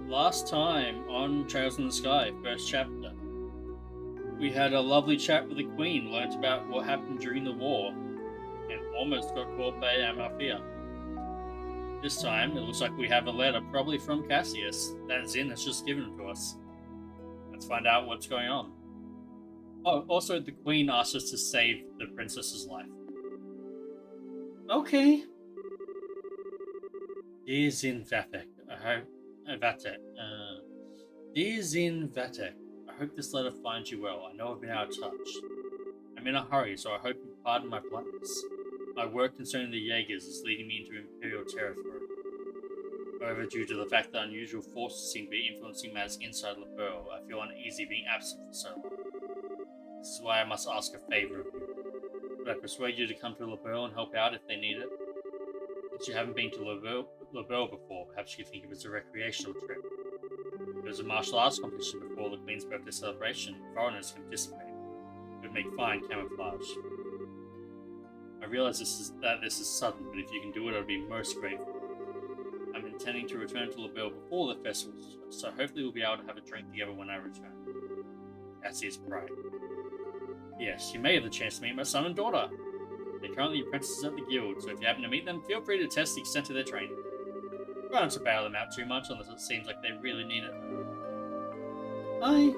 Last time on Trails in the Sky, first chapter, we had a lovely chat with the Queen, learnt about what happened during the war, and almost got caught by Amalthea. This time, it looks like we have a letter, probably from Cassius, that Zin has just given to us. Let's find out what's going on. Oh, also, the Queen asked us to save the princess's life. Okay. Dear Zin Vatek, I hope. Vatek. Dear Zin Vatek, I hope this letter finds you well. I know I've been out of touch. I'm in a hurry, so I hope you pardon my bluntness. My work concerning the Jaegers is leading me into Imperial territory. However, due to the fact that unusual forces seem to be influencing matters inside Liberl, I feel uneasy being absent for so long. This is why I must ask a favor of you. Could I persuade you to come to Liberl and help out if they need it? Since you haven't been to Liberl before, perhaps you could think of it as a recreational trip. There was a martial arts competition before the Queen's birthday celebration. Foreigners can participate. It would make fine camouflage. I realize this is sudden, but if you can do it, I'd be most grateful. I'm intending to return to Liberl before the festival, so hopefully we'll be able to have a drink together when I return. Cassius Pride. Yes, you may have the chance to meet my son and daughter. They're currently apprentices at the guild, so if you happen to meet them, feel free to test the extent of their training. Try not to bail them out too much unless it seems like they really need it. Hi.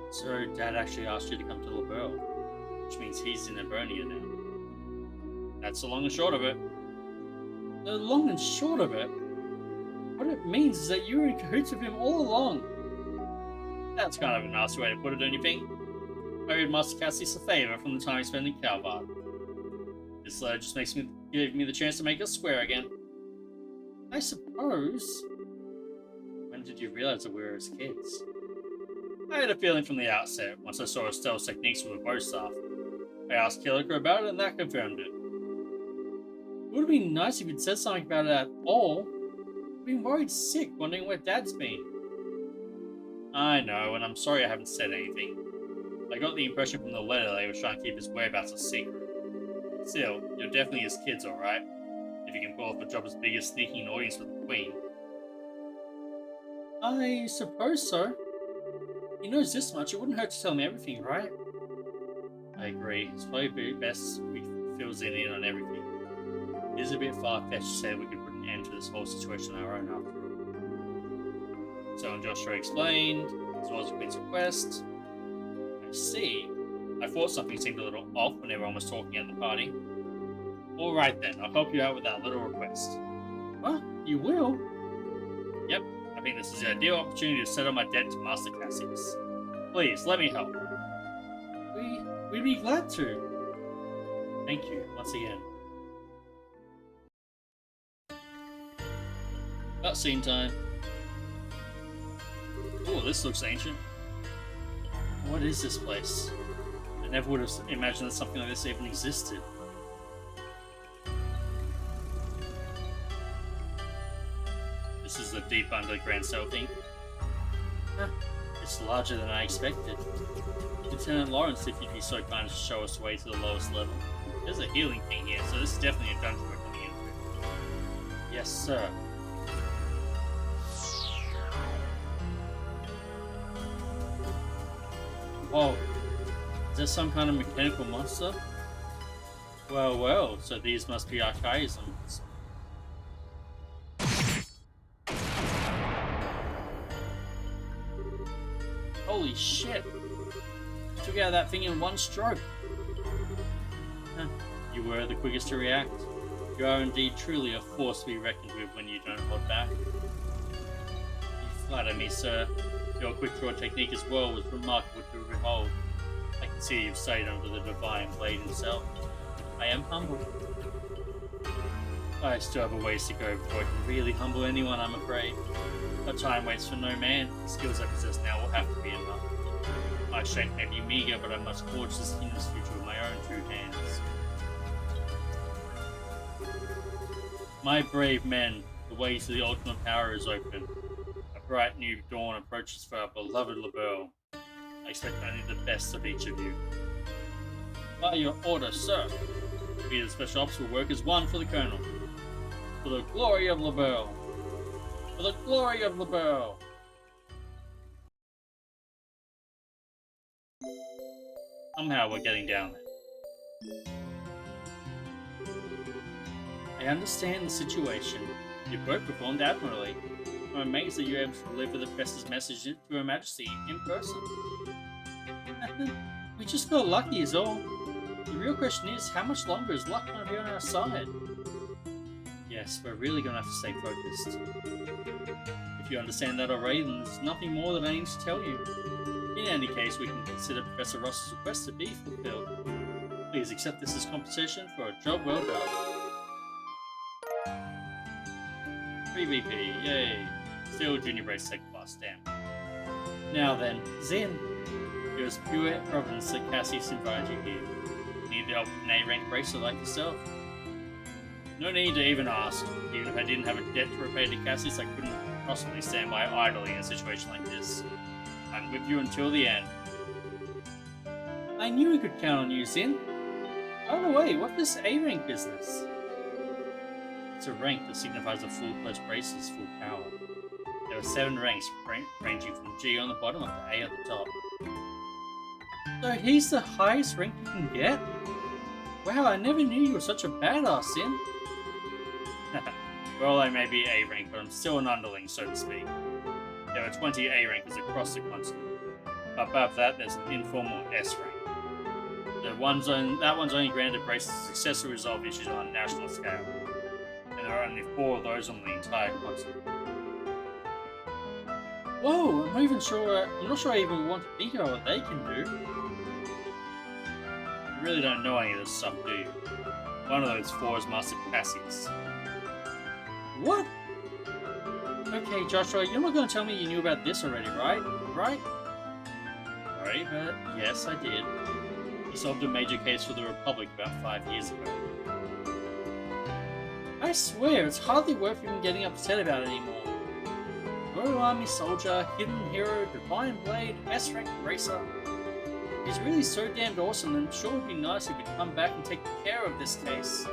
So, Dad actually asked you to come to Liberl, which means he's in Ebernia now. That's the long and short of it. The long and short of it? What it means is that you were in cahoots with him all along. That's kind of a nasty way to put it, don't you think? I owed Master Cassius a favor from the time he spent in Calvard. This letter just give me the chance to make us square again. I suppose. When did you realize that we were his kids? I had a feeling from the outset, once I saw Estelle's techniques with the bow staff. I asked Killiker about it, and that confirmed it. It would have been nice if you'd said something about it at all. I've been worried sick, wondering where Dad's been. I know, and I'm sorry I haven't said anything. I got the impression from the letter that he was trying to keep his whereabouts a secret. Still, you're definitely his kids, alright? If you can pull off a job as big as sneaking an audience with the Queen. I suppose so. He knows this much, it wouldn't hurt to tell me everything, right? I agree. It's probably best we fill Zin in on everything. It is a bit far-fetched to say we could put an end to this whole situation on our own after all. So when Joshua explained, as well as the Queen's request. I see. I thought something seemed a little off when everyone was talking at the party. Alright then, I'll help you out with that little request. What? You will? Yep, I think this is the ideal opportunity to settle my debt to Master Cassius. Please, let me help. We'd be glad to. Thank you, once again. Cutscene time. Oh, this looks ancient. What is this place? I never would have imagined that something like this even existed. This is the deep underground cell thing. Huh, it's larger than I expected. Lieutenant Lawrence, if you'd be so kind as to show us the way to the lowest level. There's a healing thing here, so this is definitely a dungeon we're coming into. Yes, sir. Whoa, is that some kind of mechanical monster? Well, well, so these must be archaisms. Holy shit! Took out that thing in one stroke. Huh. You were the quickest to react. You are indeed truly a force to be reckoned with when you don't hold back. You flatter me, sir. Your quick draw technique as well was remarkable to behold. I can see you've studied under the Divine Blade himself. I am humbled. I still have a ways to go before I can really humble anyone, I'm afraid. But time waits for no man. The skills I possess now will have to be enough. My strength may be meager, but I must forge this kingdom's future with my own two hands. My brave men, the way to the ultimate power is open. A bright new dawn approaches for our beloved Liberl. I expect only the best of each of you. By your order, sir. We the Special Ops will work as one for the Colonel. For the glory of Liberl. for the glory of the Borough. Somehow we're getting down there. I understand the situation. You both performed admirably. I'm amazed that you're able to deliver the Professor's message to Her Majesty in person. We just got lucky is all. The real question is, how much longer is luck going to be on our side? Yes, we're really going to have to stay focused. If you understand that already, then there's nothing more that I need to tell you. In any case, we can consider Professor Ross's request to be fulfilled. Please accept this as compensation for a job well done. 3VP, yay. Still junior brace second class, damn. Now then, Zen. It was pure providence that Cassius invited you here. Need the help of an A-rank bracer like yourself? No need to even ask. Even if I didn't have a debt to repay to Cassius, I couldn't possibly stand by idly in a situation like this. I'm with you until the end. I knew we could count on you, Zen. By the way, what's this A-rank business? It's a rank that signifies a full-fledged bracer's full power. There are 7 ranks, ranging from G on the bottom up to A at the top. So he's the highest rank you can get? Wow, I never knew you were such a badass, Zen. Well, I may be A rank, but I'm still an underling, so to speak. There are 20 A rankers across the continent. Above that, there's an informal S rank. That one's only granted braces to successfully resolve issues on a national scale. And there are only 4 of those on the entire continent. Whoa, I'm not sure I even want to think about what they can do. You really don't know any of this stuff, do you? One of those 4 is Master Cassius. What? Okay, Joshua, you're not going to tell me you knew about this already, right? Right? Sorry, but yes, I did. He solved a major case for the Republic about 5 years ago. I swear, it's hardly worth even getting upset about anymore. Royal Army Soldier, Hidden Hero, Divine Blade, S-Rank Racer. He's really so damned awesome, and I'm sure it would be nice if he'd come back and take care of this case.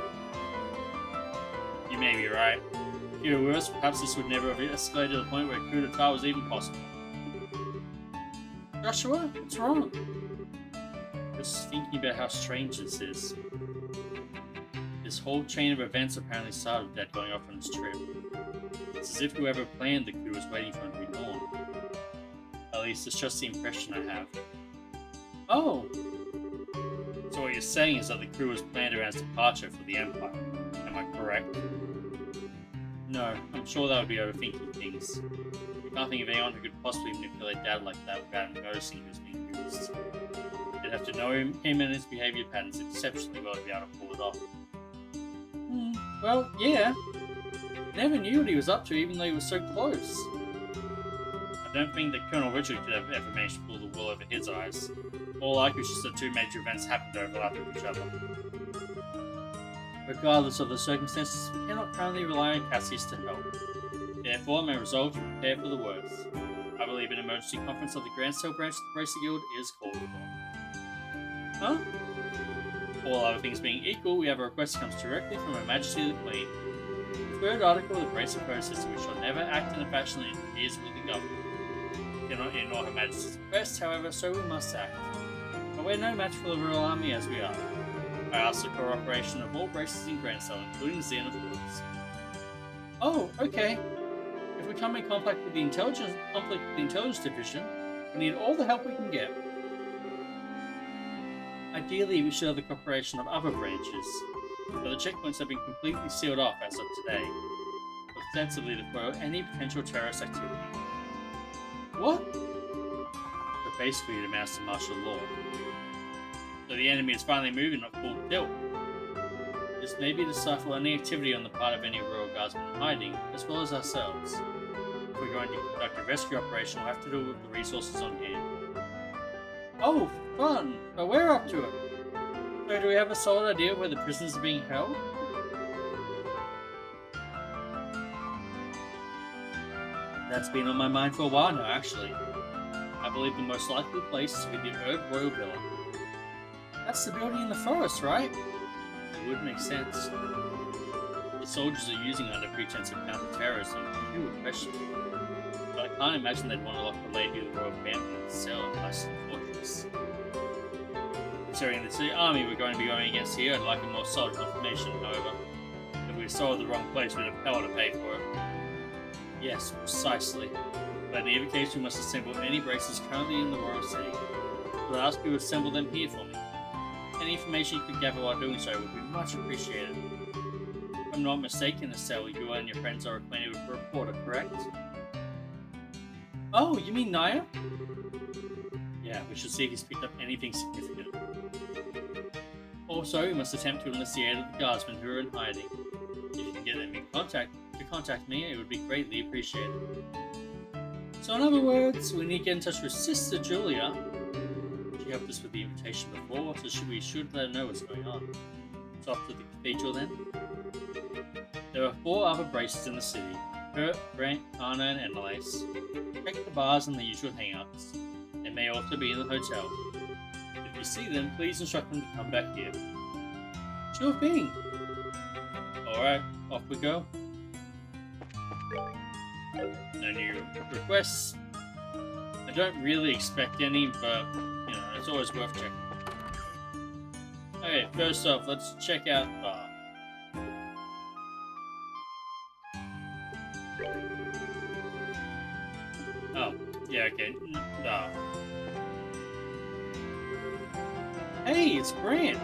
You may be right. If you were worse, perhaps this would never have escalated to the point where a coup d'etat was even possible. Joshua, what's wrong? Just thinking about how strange this is. This whole chain of events apparently started with Dad going off on his trip. It's as if whoever planned the coup was waiting for him to be born. At least it's just the impression I have. Oh! So what you're saying is that the coup was planned around his departure for the Empire. Am I correct? No, I'm sure that would be overthinking things. I can't think of anyone who could possibly manipulate Dad like that without him noticing he was being used. You'd have to know him and his behavior patterns exceptionally well to be able to pull it off. Well, yeah. Never knew what he was up to, even though he was so close. I don't think that Colonel Richard could have ever managed to pull the wool over his eyes. More likely, it's just that 2 major events happened to overlap with each other. Regardless of the circumstances, we cannot currently rely on Cassius to help. Therefore, I may resolve to prepare for the worst. I believe an emergency conference of the Grand Cell branch of the Bracer Guild is called for. Huh? All other things being equal, we have a request that comes directly from Her Majesty the Queen. The 3rd article of the Bracer Code says that we shall never act in a fashion that interferes with the government. We cannot ignore Her Majesty's request, however, so we must act. But we're no match for the Royal Army as we are. I ask the cooperation of all bracers in Grand Cell, including Zen, of course. Oh, okay. If we come in conflict with the Intelligence Division, we need all the help we can get. Ideally, we should have the cooperation of other branches, but the checkpoints have been completely sealed off as of today, ostensibly to foil any potential terrorist activity. What? But basically to master martial law. So the enemy is finally moving at full tilt. This may be to stifle any activity on the part of any Royal Guardsmen in hiding, as well as ourselves. If we're going to conduct a rescue operation, we'll have to do it with the resources on hand. Oh, fun! But we're up to it! So do we have a solid idea where the prisoners are being held? That's been on my mind for a while now, actually. I believe the most likely place is to be the Herb Royal Villa. That's the building in the forest, right? It would make sense. The soldiers are using under pretense of counter-terrorism, you would question it. But I can't imagine they'd want to lock the lady of the royal family in the cell in Western Fortress. Considering the army we're going to be going against here, I'd like a more solid confirmation, however. If we saw the wrong place, we'd have power to pay for it. Yes, precisely. But in either case, we must assemble any braces currently in the royal city. I'll ask you to assemble them here for me. Any information you could gather while doing so would be much appreciated. If I'm not mistaken, Estelle, you and your friends are acquainted with the reporter, correct? Oh, you mean Naya? Yeah, we should see if he's picked up anything significant. Also, we must attempt to enlist the aid of the guardsmen who are in hiding. If you can get them in contact me, it would be greatly appreciated. So in other words, we need to get in touch with Sister Julia. She helped us with the invitation before, so we should let her know what's going on. So off to the cathedral then. There are 4 other braces in the city. Kurt, Grant, Kana, and Annalise. Check the bars and the usual hangouts. They may also be in the hotel. If you see them, please instruct them to come back here. Sure thing. Alright, off we go. No new requests. I don't really expect any, but, you know, it's always worth checking. Okay, first off, let's check out the bar. Oh, yeah, okay. No. Hey, it's Grant!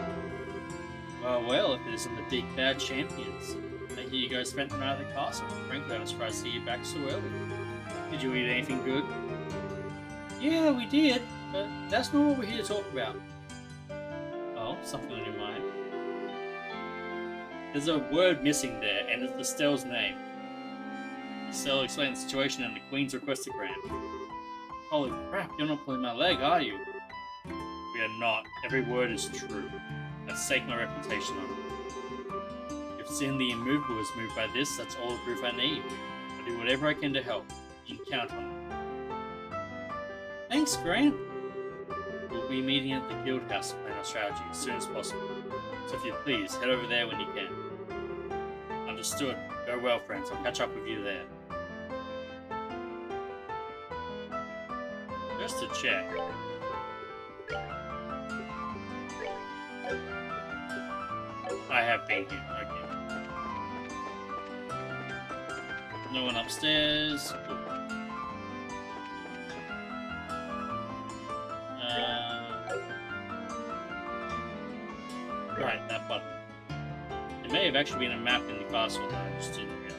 Well, if it isn't the big bad champions. I hear you guys spent the night at the castle. Frankly, I'm surprised to see you back so early. Did you eat anything good? Yeah, we did, but that's not what we're here to talk about. Oh, something on your mind? There's a word missing there, and it's Estelle's name. Estelle explained the situation and the Queen's requested Grant. Holy crap, you're not pulling my leg, are you? We are not. Every word is true. I stake my reputation on it. If Sin the Immovable is moved by this, that's all the proof I need. I'll do whatever I can to help. You can count on it. Thanks, Grant. We'll be meeting at the Guild House to plan our strategy as soon as possible. So if you please, head over there when you can. Understood. Go well, friends. I'll catch up with you there. Just to check. I have been here, okay. No one upstairs. Cool. Right, that button. There may have actually been a map in the castle that I just didn't realize.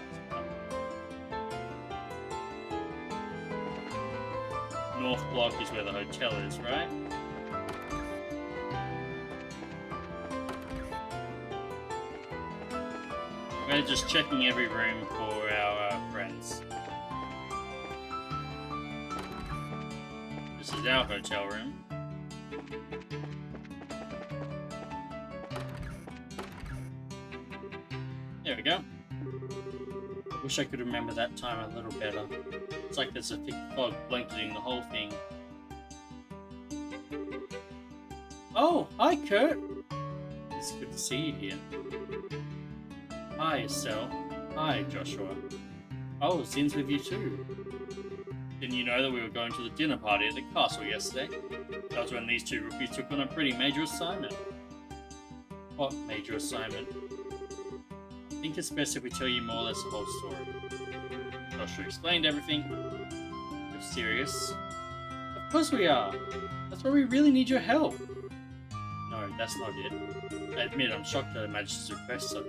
North block is where the hotel is, right? We're just checking every room for our friends. This is our hotel room. There we go. I wish I could remember that time a little better. It's like there's a thick fog blanketing the whole thing. Oh, hi Kurt! It's good to see you here. Hi Estelle. Hi Joshua. Oh, Zin's with you too. Didn't you know that we were going to the dinner party at the castle yesterday? That was when these two rookies took on a pretty major assignment. What major assignment? I think it's best if we tell you more or less the whole story. Joshua explained everything. You're serious? Of course we are! That's why we really need your help! No, that's not it. I admit I'm shocked at Her Majesty's request of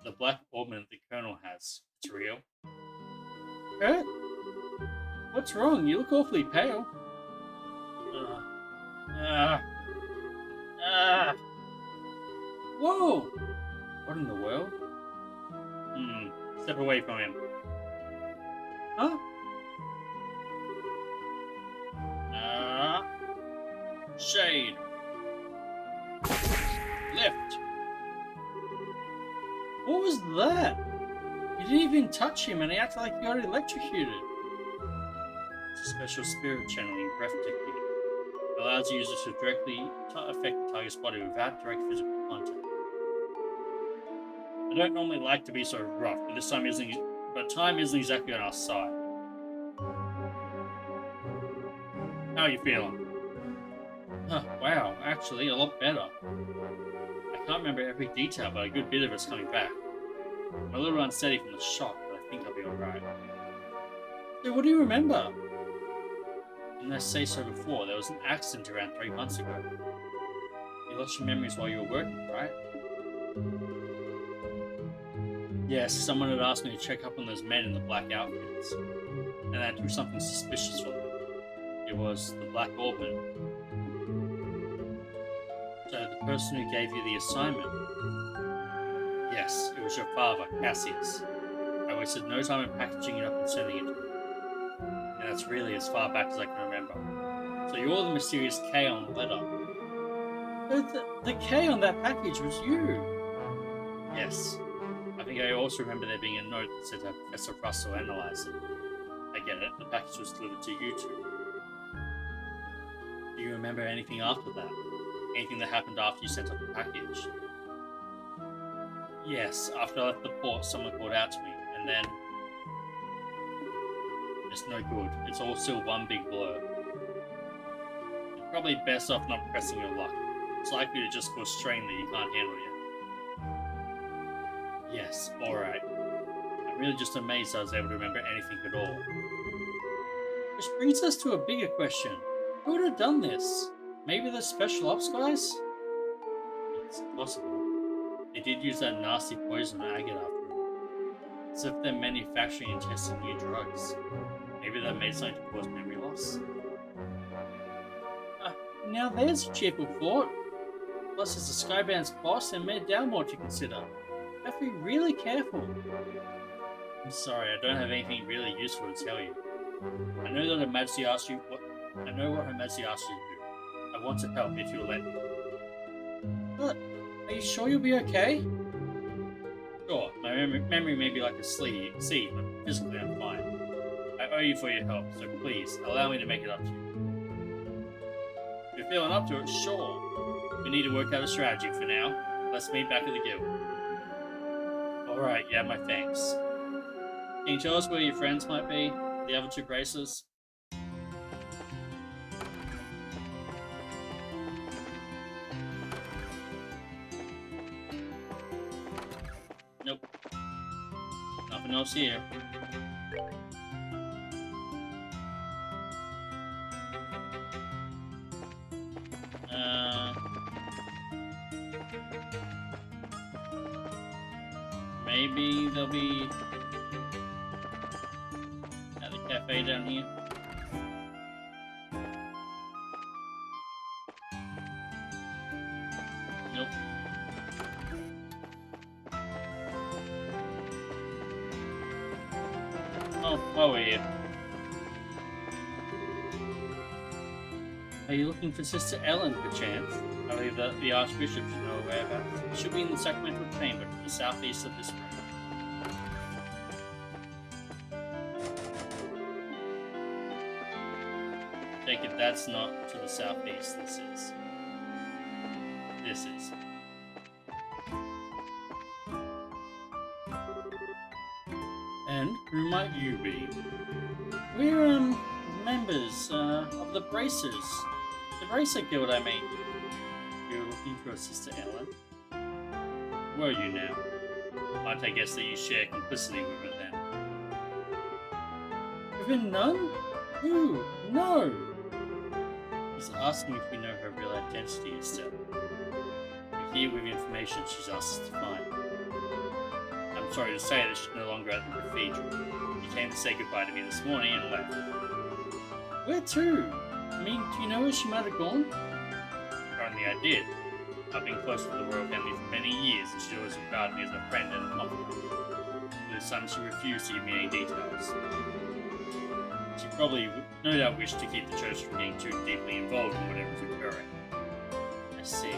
the black ornament the Colonel has. It's real. Kurt? What's wrong? You look awfully pale. Whoa! What in the world? Step away from him. Huh? Shade. Left. What was that? You didn't even touch him and he acted like he got electrocuted. It's a special spirit channeling breathtaking. It allows the user to directly affect the target's body without direct physical contact. I don't normally like to be so rough, but time isn't exactly on our side. How are you feeling? Huh, wow, actually, a lot better. I can't remember every detail, but a good bit of it's coming back. I'm a little unsteady from the shock, but I think I'll be alright. So what do you remember? Didn't I say so before? There was an accident around 3 months ago. You lost your memories while you were working, right? Yes, someone had asked me to check up on those men in the black outfits, and I drew something suspicious from them. It was the Black Orbman. So the person who gave you the assignment? Yes, it was your father, Cassius. I wasted no time in packaging it up and sending it to him. And that's really as far back as I can remember. So you're the mysterious K on the letter. But the K on that package was you. Yes. I think I also remember there being a note that said to have Professor Russell analyze it. I get it. The package was delivered to you two. Do you remember anything after that? Anything that happened after you sent off the package? Yes, after I left the port, someone called out to me, and then... It's no good. It's all still one big blur. You're probably best off not pressing your luck. It's likely to just cause strain that you can't handle yet. Yes, alright. I'm really just amazed I was able to remember anything at all. Which brings us to a bigger question. Who would have done this? Maybe the special ops guys? It's possible. They did use that nasty poison on Agate after all. As if they're manufacturing and testing new drugs. Maybe they made something to cause memory loss? Now there's a cheerful thought. Plus, as the Skyband's boss and Mayor Dalmore to consider. Have to be really careful. I'm sorry, I don't have anything really useful to tell you. I know that Her Majesty asked you what. I know what Her Majesty asked you to do. I want to help if you'll let me. But are you sure you'll be okay? Sure, my memory may be like a seed, but physically I'm fine. I owe you for your help, so please allow me to make it up to you. If you're feeling up to it, sure. We need to work out a strategy for now. Let's meet back at the guild. Alright, yeah, my thanks. Can you tell us where your friends might be? The other two braces? Nope. Nothing else here. Maybe they'll be at the cafe down here. Nope. Oh, while we're here. Are you looking for Sister Ellen, perchance? I believe that the Archbishop should know her whereabouts. It should be in the Sacramental Chamber to the southeast of this room. Take it that's not to the southeast, this is. This is. And who might you be? We're, members, of the Bracers. The Bracer Guild, I mean. You're looking for a Sister Ellen? Were you now? Might I guess that you share complicity with her then? With a nun? Who? No! He's asking if we know her real identity, Estelle. We're here with information she's asked us to find. I'm sorry to say that she's no longer at the cathedral. She came to say goodbye to me this morning and left. Where to? I mean, do you know where she might have gone? Apparently I did. I've been close with the royal family for many years, and she always regarded me as a friend and a confidant. With her son, she refused to give me any details. She probably, no doubt, wished to keep the church from getting too deeply involved in whatever was occurring. I see.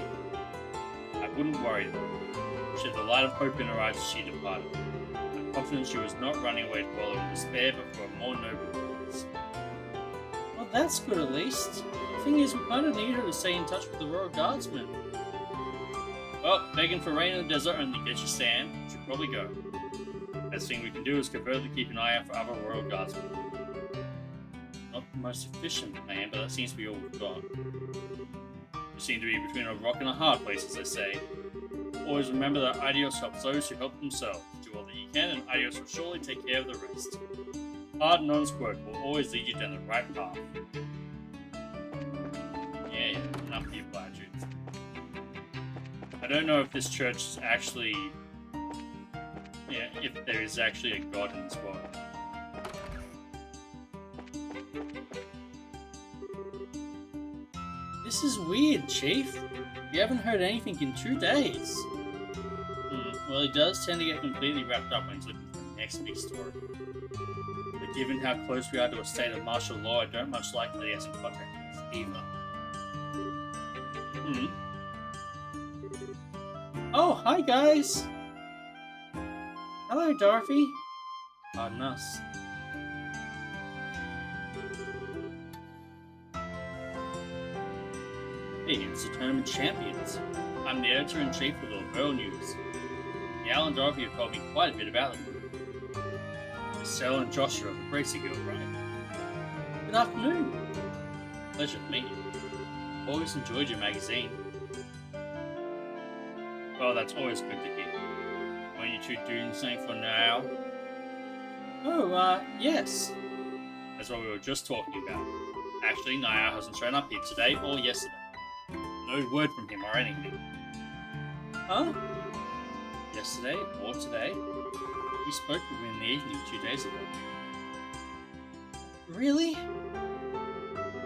I wouldn't worry though. She had the light of hope in her eyes as she departed. I'm confident she was not running away to wallow in despair, but for a more noble cause. Well, that's good at least. The thing is, we kind of need her to stay in touch with the Royal Guardsmen. Well, begging for rain in the desert only gets you sand. Should probably go. Best thing we can do is covertly keep an eye out for other royal guardsmen. Not the most efficient plan, but that seems to be all we've got. We seem to be between a rock and a hard place, as they say. Always remember that Aidios helps those who help themselves. Do all that you can, and Aidios will surely take care of the rest. Hard and honest work will always lead you down the right path. Yeah, enough of your platitudes. I don't know if this church is actually... Yeah, if there is actually a god in this world. This is weird, Chief. We haven't heard anything in 2 days. Well, he does tend to get completely wrapped up when he's looking for the next big story. But given how close we are to a state of martial law, I don't much like that he hasn't contacted us either. Oh, hi guys! Hello, Dorothy. Pardon us. Hey, it's the Tournament Champions. I'm the editor-in-chief of the Royal News. Al and Dorothy have told me quite a bit about them. Estelle and Joshua of the Bracy Guild, right? Good afternoon. Pleasure to meet you. Always enjoyed your magazine. Well, that's always good to hear. Weren't you two doing something for now? Oh, yes. That's what we were just talking about. Actually, Niall hasn't shown up here today or yesterday. No word from him or anything. Huh? Yesterday or today? We spoke with him in the evening 2 days ago. Really?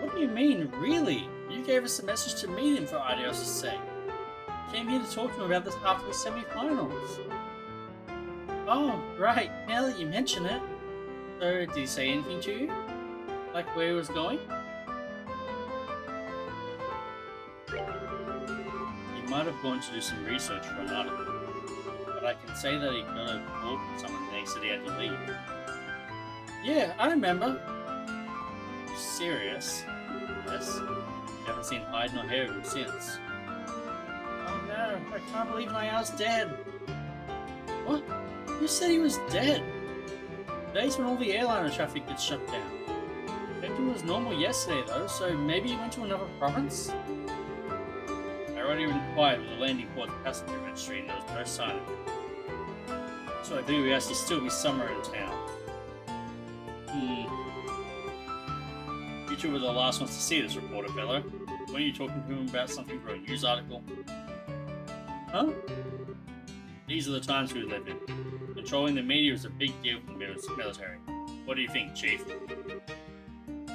What do you mean, really? You gave us a message to meet him for Aidios' sake. Came here to talk to him about this after the semi-finals. Oh, right. Now that you mention it. So, did he say anything to you? Like where he was going? He might have gone to do some research for an article. But I can say that he got a call from someone and they said he had to leave. Yeah, I remember. You serious? Yes. You haven't seen hide nor hair of him since. Oh no, I can't believe Niall's dead. What? Who said he was dead? Today's when all the airliner traffic gets shut down. Everything was normal yesterday though, so maybe he went to another province? I already inquired with the landing port passenger registry and there was no sign of him. So I figure he has to still be somewhere in town. You two were the last ones to see this reporter fellow. Weren't you talking to him about something for a news article? Huh? These are the times we live in. Controlling the media is a big deal for the military. What do you think, Chief?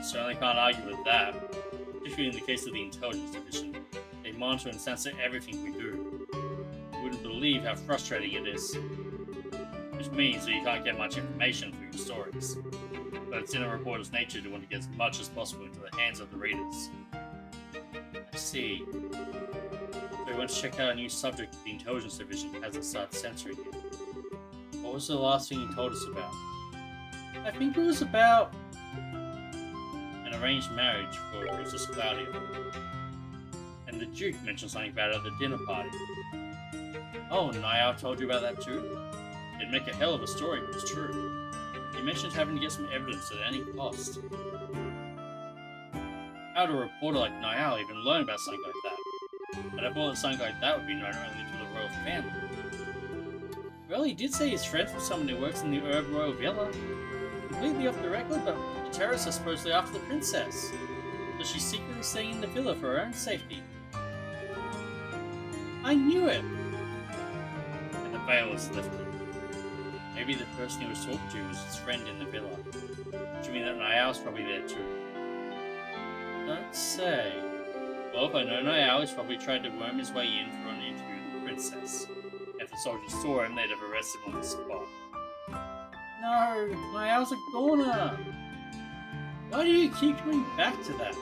Certainly can't argue with that. Particularly in the case of the Intelligence Division. They monitor and censor everything we do. You wouldn't believe how frustrating it is. Which means that you can't get much information for your stories. But it's in a reporter's nature to want to get as much as possible into the hands of the readers. I see. So we went to check out a new subject the Intelligence Division hasn't started censoring yet. What was the last thing you told us about? I think it was about an arranged marriage for Princess Claudia. And the Duke mentioned something about it at the dinner party. Oh, Niall told you about that too? It'd make a hell of a story if it was true. He mentioned having to get some evidence at any cost. How would a reporter like Niall even learn about something like that? But I thought that something like that would be known only to the royal family. Well, he did say he's friends with someone who works in the Herb Royal Villa. Completely off the record, but the terrorists are supposedly after the princess. So she's secretly staying in the villa for her own safety. I knew it! And the veil was lifted. Maybe the person he was talking to was his friend in the villa. Do you mean that Niall's probably there too? Don't say. Well, if I know Niall, he's probably tried to worm his way in for an interview with the princess. If the soldiers saw him, they'd have arrested him on the spot. No, Niall's a goner! Why do you keep coming back to that?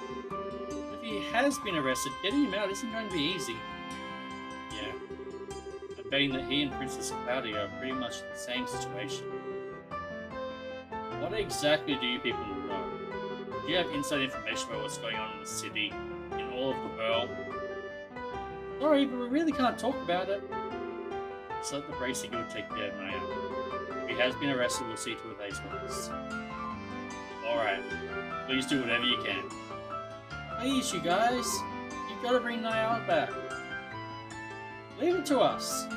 If he has been arrested, getting him out isn't going to be easy. Yeah. I'm betting that he and Princess Claudia are pretty much in the same situation. What exactly do you people know? Do you have inside information about what's going on in the city, in all of the world? Sorry, but we really can't talk about it. Just let the Bracy Guild take care of Naya. If he has been arrested, we'll see to it his works. Alright. Please do whatever you can. Please, you guys. You've got to bring Naya back. Leave it to us.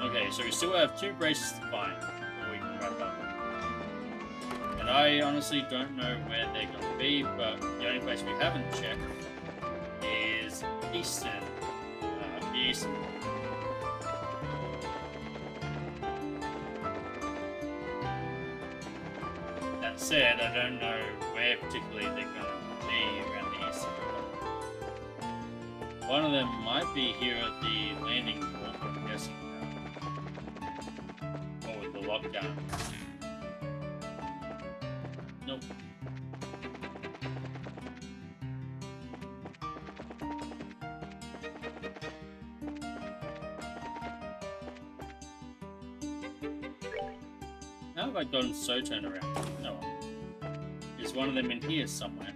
Okay, so we still have 2 braces to find before we can wrap up. And I honestly don't know where they're going to be, but the only place we haven't checked is Eastern. Eastern. That said, I don't know where particularly they're going to be around the Eastern. One of them might be here at the landing port, I'm guessing. Or with the lockdown. Nope. How have I gotten so turned around? No. Is one of them in here somewhere?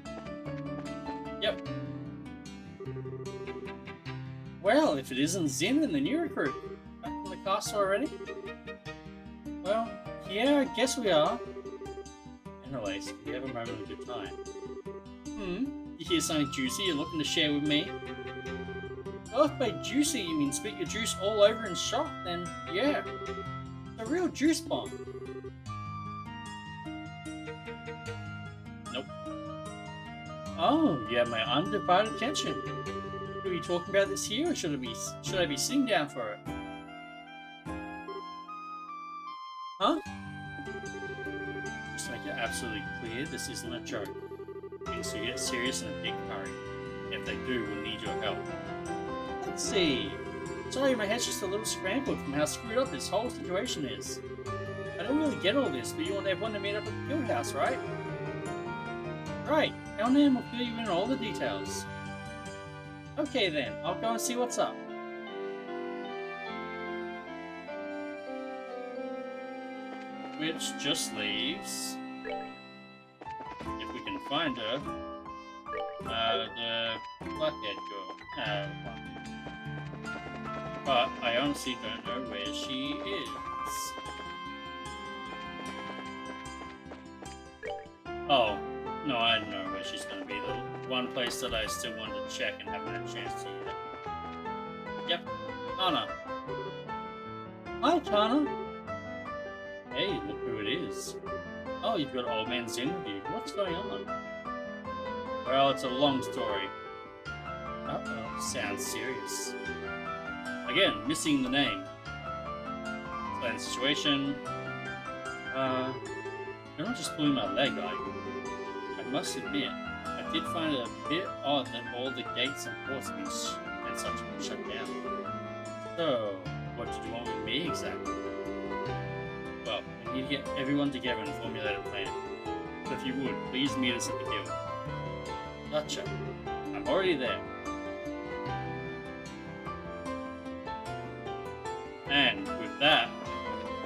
Yep. Well, if it isn't Zin and the new recruit. Back in the castle already? Well, yeah, I guess we are. Anyways, we have a moment of good time. You hear something juicy you're looking to share with me? Well, if by juicy you mean spit your juice all over in shock, then yeah. A real juice bomb. Nope. Oh, you have my undivided attention. Are we talking about this here, or should I be sitting down for it? Huh? Just to make it absolutely clear, this isn't a joke. Things will get serious in a big hurry. If they do, we'll need your help. Let's see. Sorry, my head's just a little scrambled from how screwed up this whole situation is. I don't really get all this, but you want everyone to meet up at the guild house, right? Right. Our name will fill you in on all the details. Okay then, I'll go and see what's up. Which just leaves, if we can find her, the Blackhead girl. But I honestly don't know where she is. Oh, no, I don't know where she's going to be. The one place that I still wanted to check and haven't had a chance to yet. Yep, Tana. Hi, Tana. Hey, look who it is. Oh, you've got Old Man Zin with you. What's going on? Well, it's a long story. Uh-oh, sounds serious. Again, missing the name. Explain the situation. You're not just pulling my leg, are you? I must admit, I did find it a bit odd that all the gates and ports had been shut down. So, what did you want with me exactly? Well, we need to get everyone together and formulate a plan. So if you would, please meet us at the guild. Gotcha. I'm already there. And with that,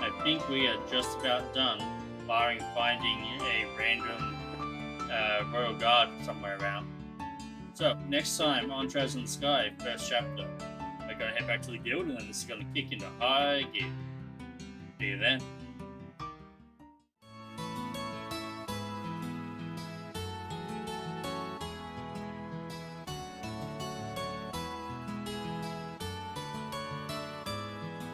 I think we are just about done, barring finding a random Royal Guard somewhere around. So, next time on Trails in the Sky, first chapter, we're going to head back to the guild and then this is going to kick into high gear. See you then.